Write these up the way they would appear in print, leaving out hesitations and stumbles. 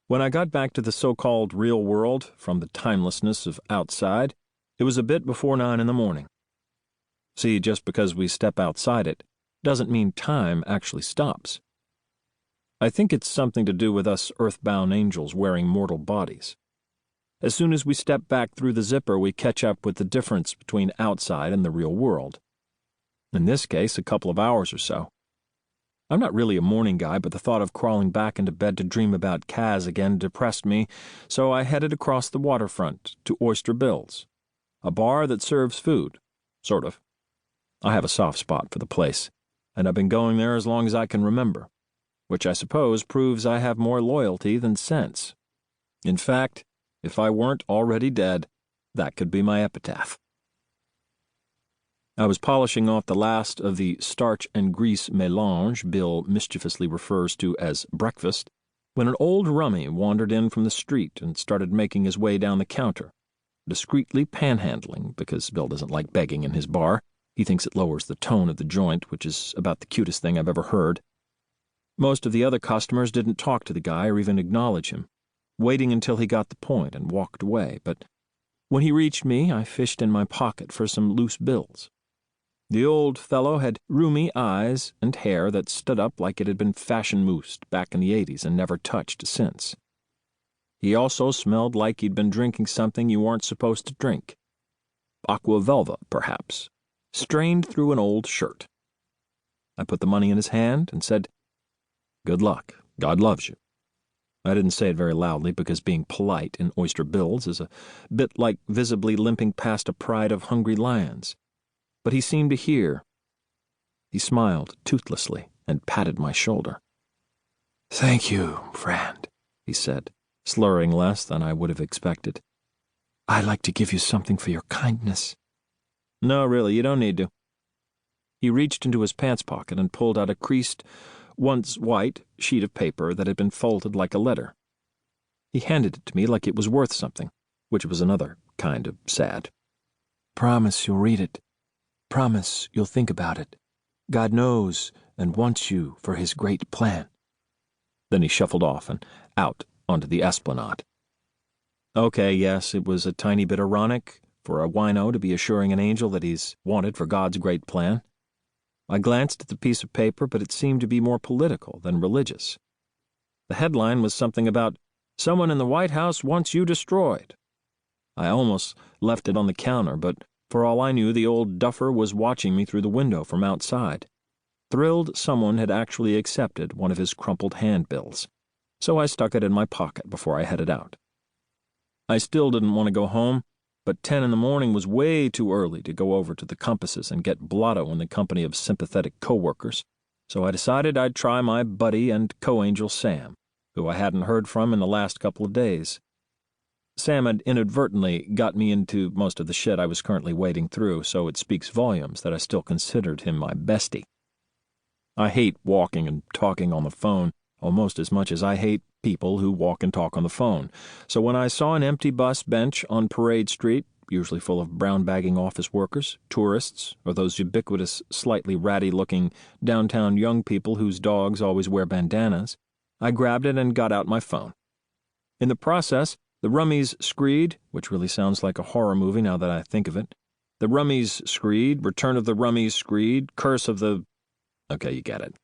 When I got back to the so-called real world from the timelessness of outside, it was a bit before 9 in the morning. See, just because we step outside it doesn't mean time actually stops. I think it's something to do with us earthbound angels wearing mortal bodies. As soon as we step back through the zipper, we catch up with the difference between outside and the real world. In this case, a couple of hours or so. I'm not really a morning guy, but the thought of crawling back into bed to dream about Kaz again depressed me, so I headed across the waterfront to Oyster Bill's, a bar that serves food, sort of. I have a soft spot for the place, and I've been going there as long as I can remember, which I suppose proves I have more loyalty than sense. In fact, if I weren't already dead, that could be my epitaph. I was polishing off the last of the starch and grease mélange Bill mischievously refers to as breakfast, when an old rummy wandered in from the street and started making his way down the counter, discreetly panhandling, because Bill doesn't like begging in his bar. He thinks it lowers the tone of the joint, which is about the cutest thing I've ever heard. Most of the other customers didn't talk to the guy or even acknowledge him, waiting until he got the point and walked away, but when he reached me, I fished in my pocket for some loose bills. The old fellow had rheumy eyes and hair that stood up like it had been fashion-moused back in the 80s and never touched since. He also smelled like he'd been drinking something you weren't supposed to drink. Aqua Velva, perhaps, strained through an old shirt. I put the money in his hand and said, "Good luck. God loves you." I didn't say it very loudly because being polite in Oyster Bill's is a bit like visibly limping past a pride of hungry lions. But he seemed to hear. He smiled toothlessly and patted my shoulder. "Thank you, friend," he said, slurring less than I would have expected. "I'd like to give you something for your kindness." "No, really, you don't need to." He reached into his pants pocket and pulled out a creased, once white, sheet of paper that had been folded like a letter. He handed it to me like it was worth something, which was another kind of sad. "Promise you'll read it. Promise you'll think about it. God knows and wants you for his great plan." Then he shuffled off and out onto the esplanade. Okay, yes, it was a tiny bit ironic for a wino to be assuring an angel that he's wanted for God's great plan. I glanced at the piece of paper, but it seemed to be more political than religious. The headline was something about, "Someone in the White House wants you destroyed." I almost left it on the counter, but for all I knew, the old duffer was watching me through the window from outside, thrilled someone had actually accepted one of his crumpled handbills, so I stuck it in my pocket before I headed out. I still didn't want to go home, but 10 in the morning was way too early to go over to the Compasses and get blotto in the company of sympathetic co-workers, so I decided I'd try my buddy and co-angel Sam, who I hadn't heard from in the last couple of days. Sam had inadvertently got me into most of the shit I was currently wading through, so it speaks volumes that I still considered him my bestie. I hate walking and talking on the phone almost as much as I hate people who walk and talk on the phone, so when I saw an empty bus bench on Parade Street, usually full of brown-bagging office workers, tourists, or those ubiquitous, slightly ratty-looking downtown young people whose dogs always wear bandanas, I grabbed it and got out my phone. In the process, the Rummies Screed, which really sounds like a horror movie now that I think of it, the Rummies Screed, Return of the Rummies Screed, Curse of the... Okay, you get it.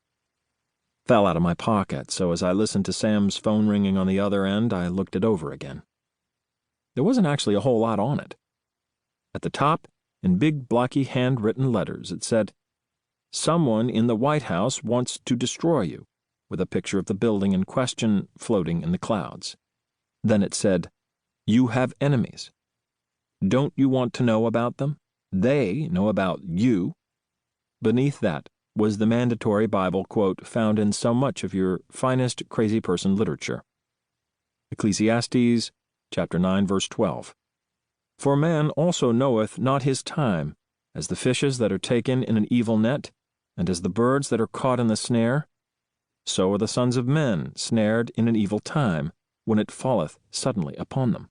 Fell out of my pocket, so as I listened to Sam's phone ringing on the other end, I looked it over again. There wasn't actually a whole lot on it. At the top, in big blocky handwritten letters, it said, "Someone in the White House wants to destroy you," with a picture of the building in question floating in the clouds. Then it said, "You have enemies. Don't you want to know about them? They know about you." Beneath that was the mandatory Bible quote found in so much of your finest crazy person literature. Ecclesiastes, chapter 9, verse 12. "For man also knoweth not his time, as the fishes that are taken in an evil net, and as the birds that are caught in the snare. So are the sons of men snared in an evil time, when it falleth suddenly upon them."